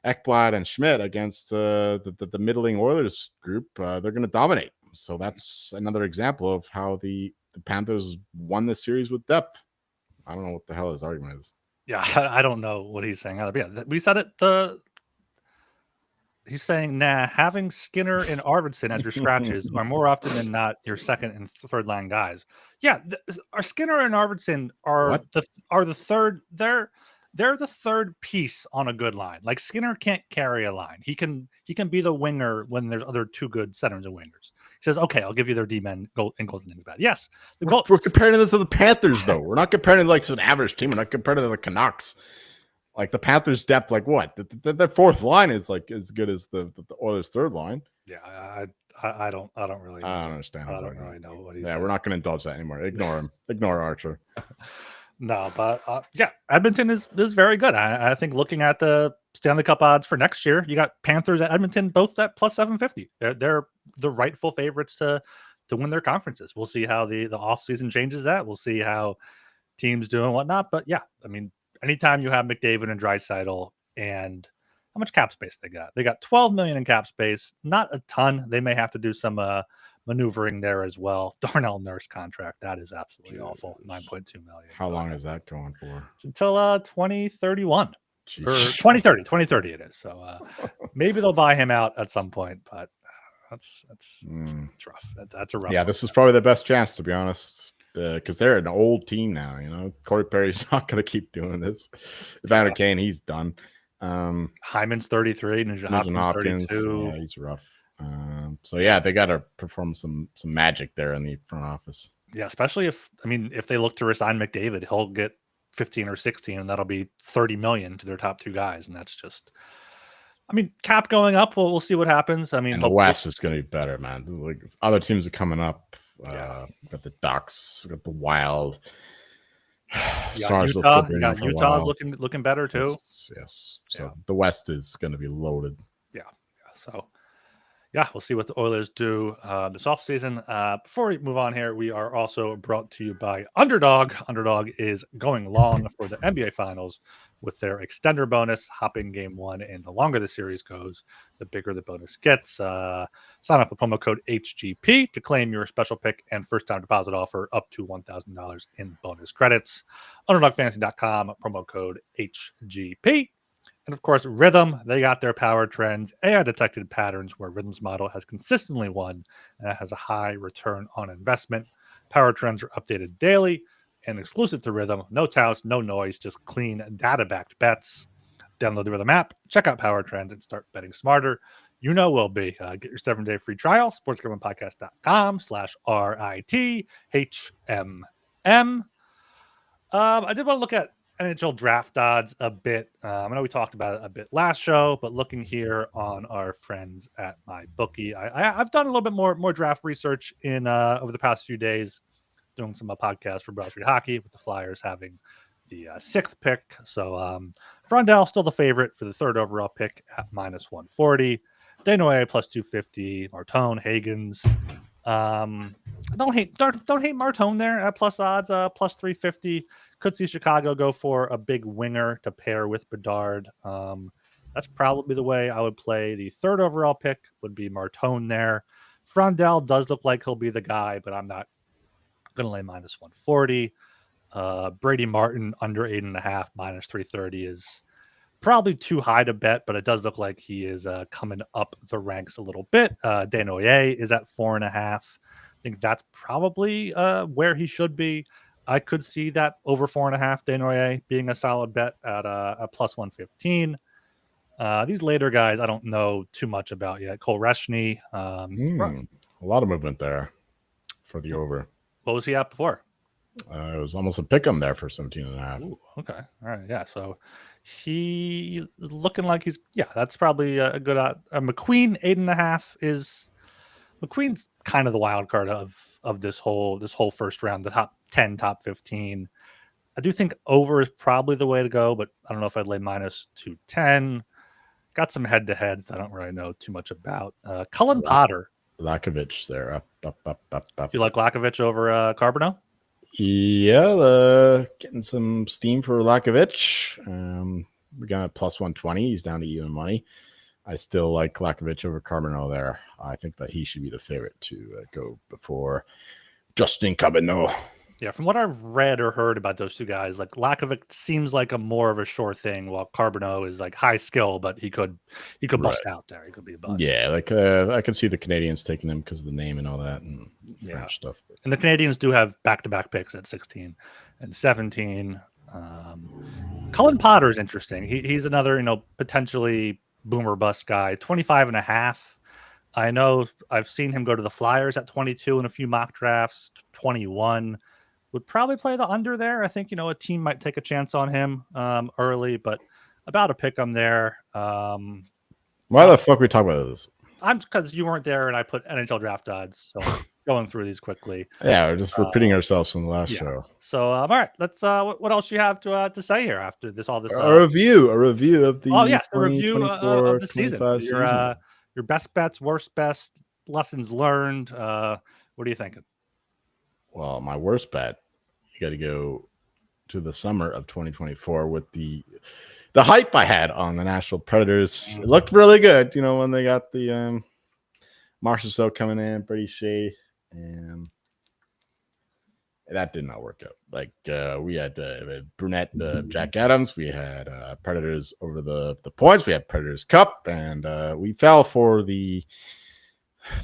Ekblad and Schmidt against the middling Oilers group, they're going to dominate. So that's another example of how the Panthers won this series with depth. I don't know what the hell his argument is. Yeah, I don't know what he's saying either. But yeah, we said it. He's saying, having Skinner and Arvidsson as your scratches are more often than not your second and third line guys. Yeah, our Skinner and Arvidsson are the third. They're the third piece on a good line. Like, Skinner can't carry a line. He can be the winger when there's other two good centers and wingers. He says, "Okay, I'll give you their D-men in goals and things bad." Yes, we're comparing them to the Panthers, though. We're not comparing them like an average team. We're not comparing them to the Canucks. Like, the Panthers' depth, like what? Their fourth line is like as good as the Oilers' third line. Yeah, I don't really. I don't understand. I don't really know what he's saying. We're not going to indulge that anymore. Ignore him. Ignore Archer. No, but Edmonton is very good. I think looking at the Stanley Cup odds for next year, you got Panthers at Edmonton both at plus 750. They're the rightful favorites to win their conferences. We'll see how the offseason changes that. We'll see how teams do and whatnot. But yeah, I mean, anytime you have McDavid and Draisaitl, and how much cap space they got? They got $12 million in cap space. Not a ton. They may have to do some maneuvering there as well. Darnell Nurse contract, that is absolutely awful. 9.2 million. How long is that going for? Until 2031 or Jeez. 2030 it is. So maybe they'll buy him out at some point, but that's rough. That's a rough. Yeah, this was probably the best chance, to be honest, because they're an old team now. You know, Corey Perry's not going to keep doing this. Evander Kane, he's done. Hyman's 33, Nugent Hopkins 32. Yeah, he's rough. So yeah, they got to perform some magic there in the front office. Yeah, especially if they look to resign McDavid, he'll get 15 or 16, and that'll be 30 million to their top two guys, and that's just. Cap going up. We'll see what happens. And the West is going to be better, man. Like other teams are coming up. Got the Ducks, got the Wild. Stars Utah looking better too. Yes. So the West is going to be loaded. Yeah. So we'll see what the Oilers do this offseason. Before we move on here, we are also brought to you by Underdog. Underdog is going long for the NBA Finals with their extender bonus, hopping game one. And the longer the series goes, the bigger the bonus gets. Sign up with promo code HGP to claim your special pick and first-time deposit offer up to $1,000 in bonus credits. UnderdogFantasy.com, promo code HGP. And of course, Rhythm, they got their power trends, AI-detected patterns where Rhythm's model has consistently won and has a high return on investment. Power trends are updated daily and exclusive to Rhythm. No touts, no noise, just clean data-backed bets. Download the Rhythm app, check out power trends, and start betting smarter. You know we'll be. Get your 7-day free trial, sportsgamblingpodcast.com/RITHMM. I did want to look at NHL draft odds a bit. I know we talked about it a bit last show, but looking here on our friends at MyBookie, I've done a little bit more draft research in over the past few days, doing some podcasts for Broad Street Hockey with the Flyers having the 6th pick. So Frondell still the favorite for the 3rd overall pick at -140. Desnoyers plus 250. Martone, Hagens. Don't hate Martone there at plus odds, plus 350. Could see Chicago go for a big winger to pair with Bedard. That's probably the way I would play. The 3rd overall pick would be Martone there. Frondell does look like he'll be the guy, but I'm not going to lay -140. Brady Martin under 8.5, -330 is probably too high to bet, but it does look like he is coming up the ranks a little bit. Desnoyers is at 4.5. I think that's probably where he should be. I could see that over 4.5 Desnoyers being a solid bet at a plus 115. These later guys, I don't know too much about yet. Cole Reshny. A lot of movement there for the over. What was he at before? It was almost a pick 'em there for 17.5. Ooh, okay. All right. Yeah. So he looking like that's probably a good McQueen 8.5 is McQueen's kind of the wild card of this whole first round, the top 10, top 15. I do think over is probably the way to go, but I don't know if I'd lay -210. Got some head-to-heads that I don't really know too much about. Cullen Potter. Lakovic there, up. You like Lakovic over Carbonneau? Yeah, getting some steam for Lakovic. We got a plus 120. He's down to even money. I still like Lakovic over Carbonneau there. I think that he should be the favorite to go before Justin Carbonneau. Yeah, from what I've read or heard about those two guys, like Lakovic seems like a more of a sure thing, while Carbonneau is like high skill, but he could bust out there. He could be a bust. Yeah, like I could see the Canadians taking him because of the name and all that and French stuff. And the Canadians do have back-to-back picks at 16 and 17. Cullen Potter is interesting. He's another, potentially boomer bust guy. 25.5. I know I've seen him go to the Flyers at 22 in a few mock drafts. 21. Would probably play the under there. I think, a team might take a chance on him early, but about a pick him there. Why the fuck are we talking about this? Because you weren't there and I put NHL draft odds. So I'm going through these quickly. Yeah, we're just repeating ourselves from the last show. So, all right, let's, what else do you have to say here after all this? A review of the a review of the season. Your best bets, worst best, lessons learned. What are you thinking? Well, my worst bet, you got to go to the summer of 2024 with the hype I had on the Nashville Predators. It looked really good, when they got the Marchessault coming in, Brady Shea, and that did not work out. Like we had Brunette, Jack Adams. We had Predators over the points. We had Predators Cup, and we fell for the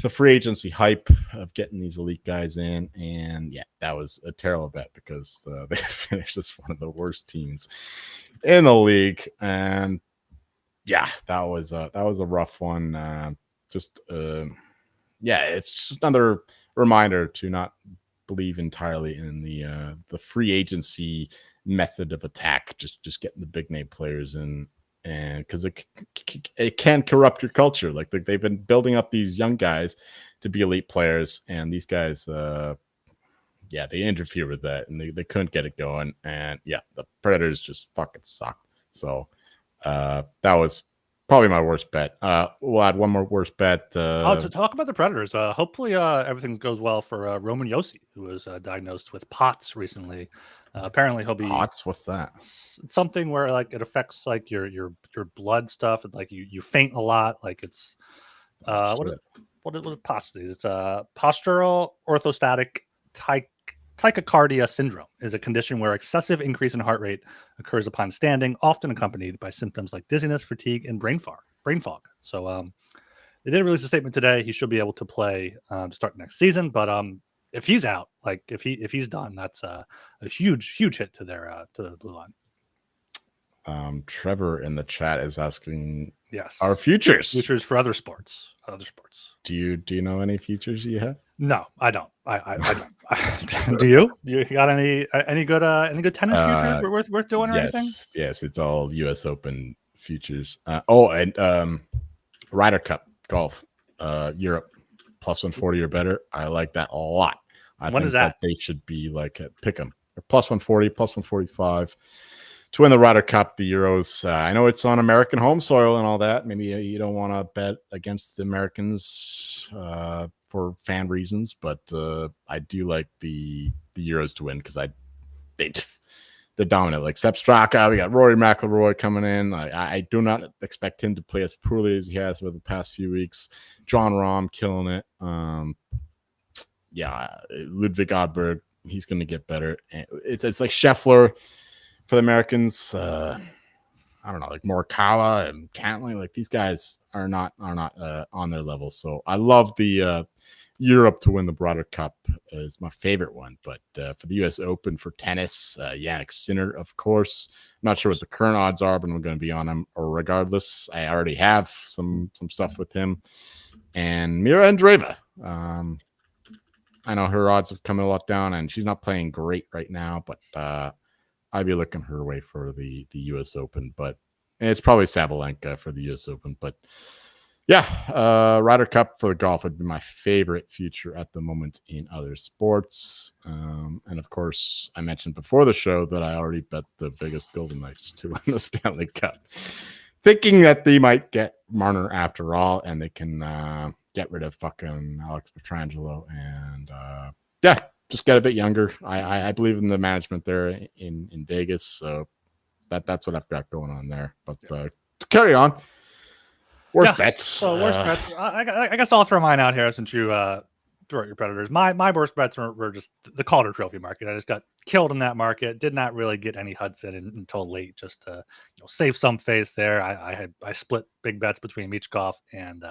free agency hype of getting these elite guys in. And yeah, that was a terrible bet because they finished as one of the worst teams in the league. And yeah, that was a rough one. It's just another reminder to not believe entirely in the free agency method of attack. Just getting the big name players in, and because it can corrupt your culture. Like they've been building up these young guys to be elite players, and these guys, they interfere with that, and they couldn't get it going. And yeah, the Predators just fucking sucked. So that was probably my worst bet. We'll add one more worst bet. To talk about the Predators, hopefully everything goes well for Roman Josi, who was diagnosed with POTS recently. Apparently he'll be POTS. What's that? It's something where like it affects like your blood stuff. It's like you faint a lot. Like it's what it POTS is. It's a postural orthostatic tachycardia syndrome. Is a condition where excessive increase in heart rate occurs upon standing, often accompanied by symptoms like dizziness, fatigue, and brain fog. So they did release a statement today. He should be able to play to start next season, but if he's out, like if he's done, that's a huge hit to the blue line. Trevor in the chat is asking, yes, our futures for other sports. Do you know any futures you have? No, I don't. I don't. Do you? You got any good tennis futures worth doing or anything? Yes, it's all U.S. Open futures. And Ryder Cup golf, Europe plus 140 or better. I like that a lot. I think that they should be like pick them plus 140, plus 145 to win the Ryder Cup, the Euros. I know it's on American home soil and all that. Maybe you don't want to bet against the Americans for fan reasons, but I do like the Euros to win because they're dominant. Like Sepp Straka, we got Rory McIlroy coming in. I do not expect him to play as poorly as he has for the past few weeks. John Rahm killing it. Ludwig Odberg, he's going to get better. It's like Scheffler for the Americans. I don't know, like Morikawa and Cantley. Like these guys are not on their level. So I love the Europe to win the Ryder Cup is my favorite one. But for the U.S. Open for tennis, Jannik Sinner, of course. I'm not sure what the current odds are, but I'm going to be on him regardless. I already have some stuff with him. And Mira Andreeva. I know her odds have come a lot down, and she's not playing great right now, but I'd be looking her way for the U.S. Open. But it's probably Sabalenka for the U.S. Open. But yeah, Ryder Cup for the golf would be my favorite future at the moment in other sports. And of course, I mentioned before the show that I already bet the Vegas Golden Knights to win the Stanley Cup, thinking that they might get Marner after all, and they can get rid of fucking Alex Pietrangelo and just get a bit younger. I believe in the management there in Vegas, so that's what I've got going on there. But to carry on. Worst bets. So worst bets. I guess I'll throw mine out here since you threw out your Predators. My worst bets were just the Calder Trophy market. I just got killed in that market. Did not really get any Hudson until late, just to save some face there. I split big bets between Michkov and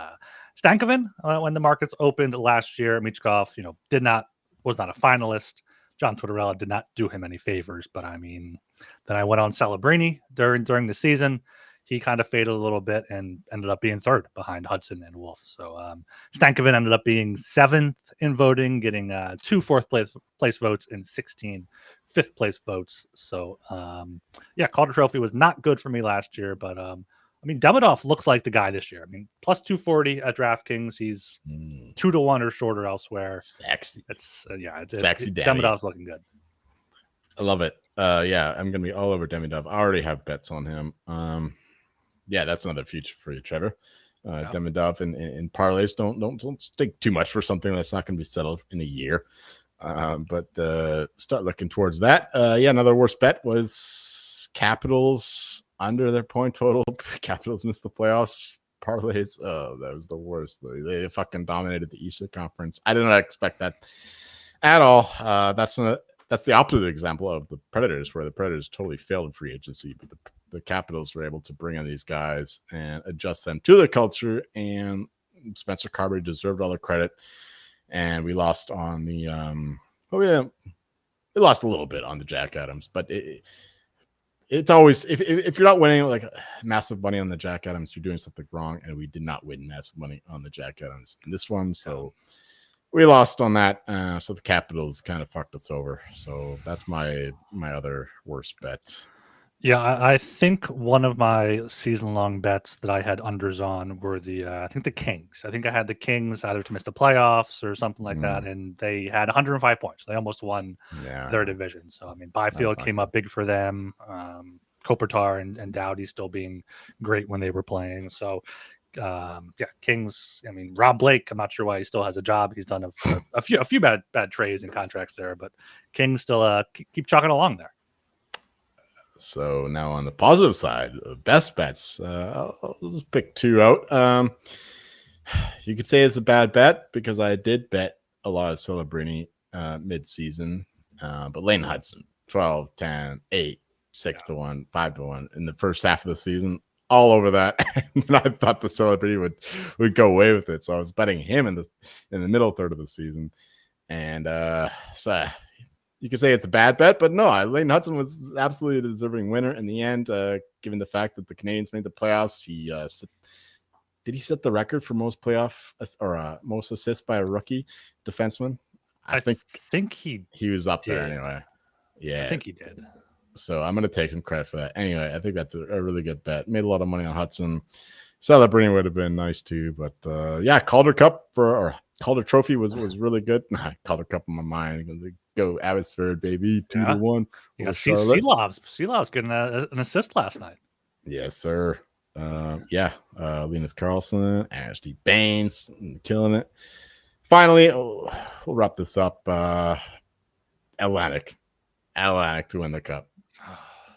Stankoven when the markets opened last year. Michkov, was not a finalist. John Tortorella did not do him any favors, but I mean, then I went on Celebrini during the season. He kind of faded a little bit and ended up being third behind Hudson and Wolf. So Stankoven ended up being seventh in voting, getting 2 fourth place votes and 16 fifth place votes. So Calder Trophy was not good for me last year, but Demidov looks like the guy this year. I mean, plus 240 at DraftKings. He's 2-1 or shorter elsewhere. Sexy. It's sexy. Demidov's looking good. I love it. I'm gonna be all over Demidov. I already have bets on him. That's another future for you, Trevor. Demidov in parlays. Don't stick too much for something that's not going to be settled in a year. But start looking towards that. Another worst bet was Capitals under their point total. Capitals missed the playoffs parlays. Oh, that was the worst. They fucking dominated the Eastern Conference. I did not expect that at all. That's the opposite example of the Predators, where the Predators totally failed in free agency, but the Capitals were able to bring in these guys and adjust them to the culture. And Spencer Carberry deserved all the credit. And we lost on the we lost a little bit on the Jack Adams, but it's always if you're not winning like massive money on the Jack Adams, you're doing something wrong. And we did not win massive money on the Jack Adams in this one, so we lost on that. So the Capitals kind of fucked us over. So that's my other worst bet. Yeah, I think one of my season-long bets that I had unders on were I think the Kings. I think I had the Kings either to miss the playoffs or something like that, and they had 105 points. They almost won their division. So, I mean, Byfield came up big for them. Kopitar and Doughty still being great when they were playing. So, Kings. I mean, Rob Blake. I'm not sure why he still has a job. He's done a few bad trades and contracts there, but Kings still keep chalking along there. So now on the positive side, best bets. I'll just pick two out. You could say it's a bad bet because I did bet a lot of Celebrini mid-season, but Lane Hudson, 12, 10, 8, 6-1, 5-1 in the first half of the season, all over that. And I thought the Celebrini would go away with it. So I was betting him in the middle third of the season. And so you could say it's a bad bet, but no, Lane Hudson was absolutely a deserving winner in the end, given the fact that the Canadians made the playoffs. Did he set the record for most playoff or most assists by a rookie defenseman? I think he was up there anyway. Yeah, I think he did. So I'm going to take some credit for that. Anyway, I think that's a really good bet. Made a lot of money on Hudson. Celebrating would have been nice too, but Calder Cup or Calder Trophy was really good. Calder Cup in my mind. Go Abbotsford, baby, 2-1. You got Seelov's getting an assist last night. Yes, sir. Linus Carlson, Ashley Baines, killing it. Finally, we'll wrap this up. Atlantic to win the cup.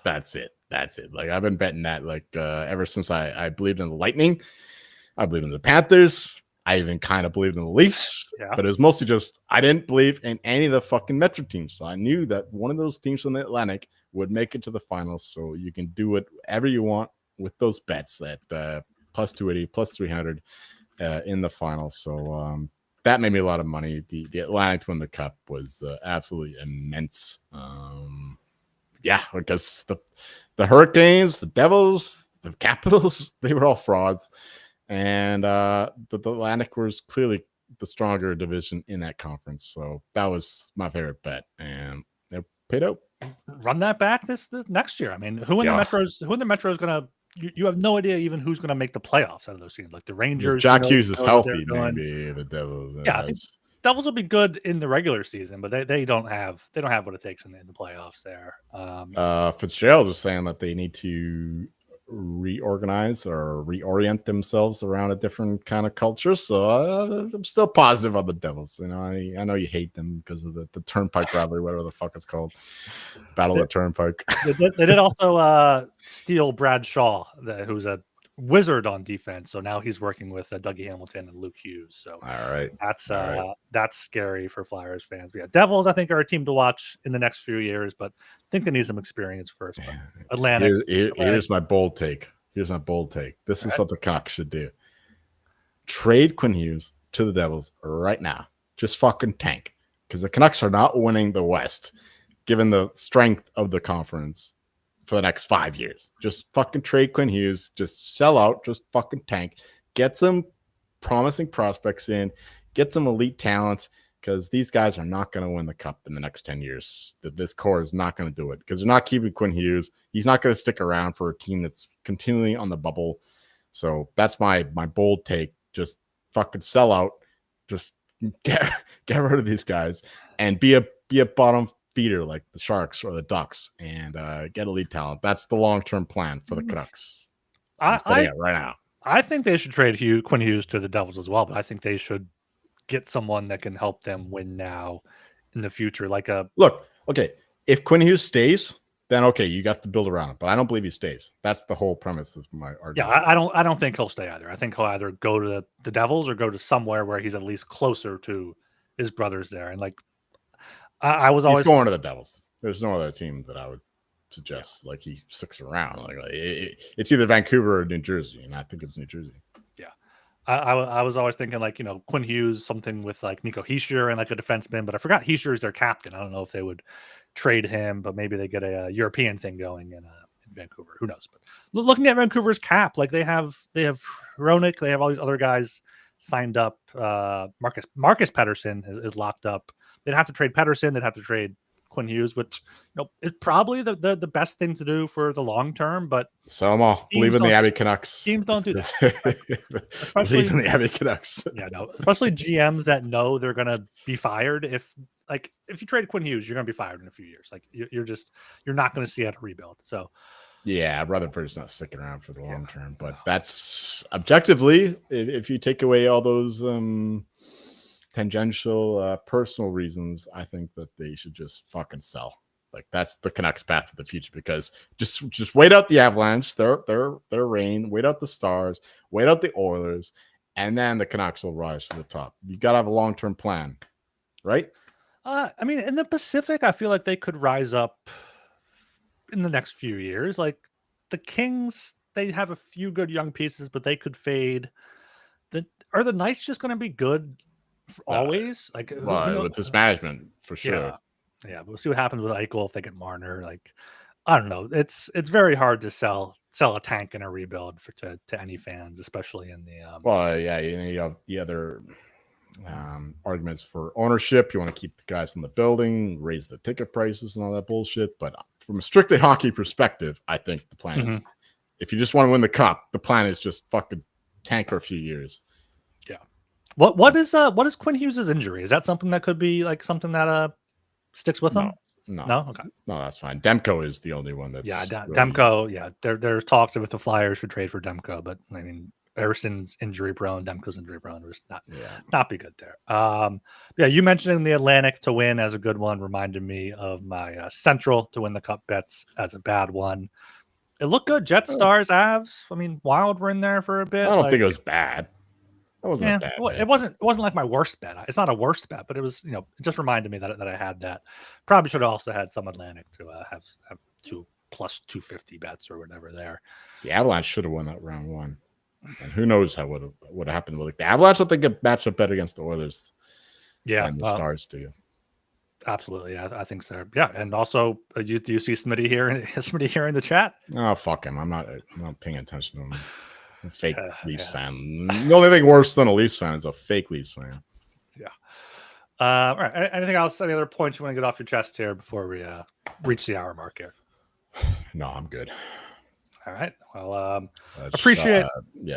That's it. Like I've been betting that ever since I believed in the Lightning. I believed in the Panthers. I even kind of believed in the Leafs, but it was mostly just I didn't believe in any of the fucking Metro teams. So I knew that one of those teams from the Atlantic would make it to the finals. So you can do whatever you want with those bets at plus 280, plus 300 in the finals. So that made me a lot of money. The Atlantic to win the cup was absolutely immense. Because the Hurricanes, the Devils, the Capitals, they were all frauds. And the Atlantic was clearly the stronger division in that conference. So that was my favorite bet. And it paid out. Run that back this next year. I mean, who in the Metro is going to you have no idea even who's going to make the playoffs out of those teams. Like the Rangers. Jack Hughes is healthy, maybe the Devils. Yeah, I think Devils will be good in the regular season, but they don't have what it takes in the playoffs there. Fitzgerald was saying that they need to reorganize or reorient themselves around a different kind of culture. So I'm still positive on the Devils. You know, I know you hate them because of the Turnpike rivalry, whatever the fuck it's called, Battle of Turnpike. They did also steal Brad Shaw, who's a wizard on defense. So now he's working with Dougie Hamilton and Luke Hughes. So all right, that's scary for Flyers fans. But yeah, Devils I think are a team to watch in the next few years, but I think they need some experience first. Atlantic. Here's my bold take. This is what the Canucks should do. Trade Quinn Hughes to the Devils right now. Just fucking tank, because the Canucks are not winning the West, given the strength of the conference for the next 5 years. Just fucking trade Quinn Hughes. Just sell out. Just fucking tank. Get some promising prospects in. Get some elite talent, because these guys are not going to win the cup in the next 10 years. This core is not going to do it because they're not keeping Quinn Hughes. He's not going to stick around for a team that's continually on the bubble. So that's my bold take. Just fucking sell out. Just get rid of these guys and be a bottom feeder like the Sharks or the Ducks and get elite talent. That's the long-term plan for the Canucks. I'm saying it right now. I think they should trade Quinn Hughes to the Devils as well, but I think they should get someone that can help them win now in the future. If Quinn Hughes stays, then okay, you got to build around it. But I don't believe he stays. That's the whole premise of my argument. Yeah, I don't think he'll stay either. I think he'll either go to the Devils or go to somewhere where he's at least closer to his brothers there. And like, I was He's always going to the Devils. There's no other team that I would suggest like he sticks around. It's either Vancouver or New Jersey, and I think it's New Jersey. Yeah, I was always thinking like Quinn Hughes, something with like Nico Hischier and like a defenseman, but I forgot Hischier is their captain. I don't know if they would trade him, but maybe they get a European thing going in Vancouver. Who knows? But looking at Vancouver's cap, like they have Hronik, they have all these other guys signed up. Marcus Pettersson is locked up. They'd have to trade Pettersson. They'd have to trade Quinn Hughes, which is probably the best thing to do for the long term. But sell them all. Believe in the Abbey Canucks. Teams don't do that. Believe in the Abbey Canucks. Yeah, no. Especially GMs that know they're gonna be fired. If you trade Quinn Hughes, you're gonna be fired in a few years. Like you're not gonna see a rebuild. So yeah, Rutherford's not sticking around for the long term. But that's objectively, if you take away all those tangential personal reasons, I think that they should just fucking sell. Like that's the Canucks path to the future, because just wait out the Avalanche, their reign, wait out the Stars, wait out the Oilers, and then the Canucks will rise to the top. You got to have a long-term plan, right? I mean, in the Pacific, I feel like they could rise up in the next few years. Like the Kings, they have a few good young pieces, but they could fade. Are the Knights just going to be good always? Like with this management, for sure. Yeah, we'll see what happens with Eichel if they get Marner. Like, I don't know. It's very hard to sell a tank in a rebuild to any fans, especially in the. You have the other arguments for ownership. You want to keep the guys in the building, raise the ticket prices, and all that bullshit. But from a strictly hockey perspective, I think the plan is, if you just want to win the cup, the plan is just fucking tank for a few years. Yeah. What is Quinn Hughes' injury? Is that something that could be like something that sticks with him? No. Okay. No, that's fine. Demko is the only one that's Demko. Yeah, there's talks with the Flyers should trade for Demko, but I mean, Erson's injury prone, Demko's injury prone. Was not be good there. You mentioning the Atlantic to win as a good one reminded me of my Central to win the cup bets as a bad one. It looked good. Jets, Stars, Avs. I mean, Wild were in there for a bit. I don't think it was bad. That wasn't bad. It wasn't like my worst bet. It's not a worst bet, but it was, it just reminded me that I had that. Probably should have also had some Atlantic to have 2 plus 250 bets or whatever there. The Avalanche should have won that round one. And who knows how would have happened. Like the Avalanche, I think, it matched up better against the Oilers. Yeah. And the Stars do. Absolutely. I think so. Yeah. And also, do you see Smitty here in the chat? Oh, fuck him. I'm not paying attention to him. I'm a fake Leafs fan. The only thing worse than a Leafs fan is a fake Leafs fan. Yeah. All right. Anything else? Any other points you want to get off your chest here before we reach the hour mark here? No, I'm good. All right. Well, appreciate.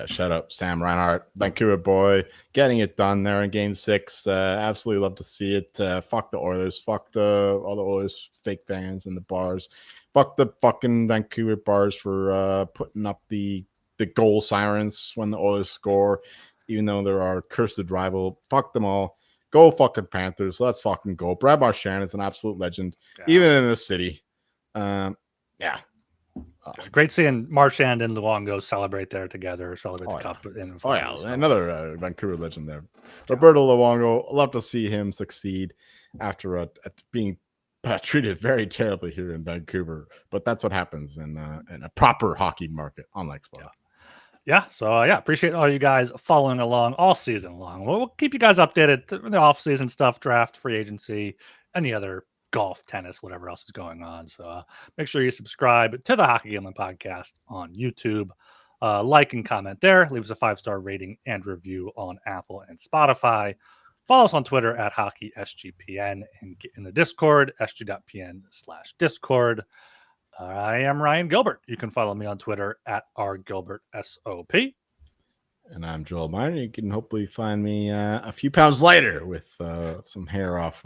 Shout out Sam Reinhart, Vancouver boy, getting it done there in Game 6. Absolutely love to see it. Fuck the Oilers. Fuck all the Oilers fake fans in the bars. Fuck the fucking Vancouver bars for putting up the goal sirens when the Oilers score, even though they're our cursed rival. Fuck them all. Go fucking Panthers. Let's fucking go. Brad Marchand is an absolute legend, even in this city. Great seeing Marchand and Luongo celebrate there together, celebrate the cup. Another Vancouver legend there. Roberto Luongo, love to see him succeed after being treated very terribly here in Vancouver. But that's what happens in a proper hockey market, unlike Florida. Yeah. So appreciate all you guys following along all season long. We'll keep you guys updated. The off-season stuff, draft, free agency, any other golf, tennis, whatever else is going on. So make sure you subscribe to the Hockey Gambling Podcast on YouTube. Like and comment there. Leave us a 5-star rating and review on Apple and Spotify. Follow us on Twitter at HockeySGPN and get in the Discord, sg.pn/Discord. I am Ryan Gilbert. You can follow me on Twitter at rgilbertsop. And I'm Joel Meyer. You can hopefully find me a few pounds lighter with some hair off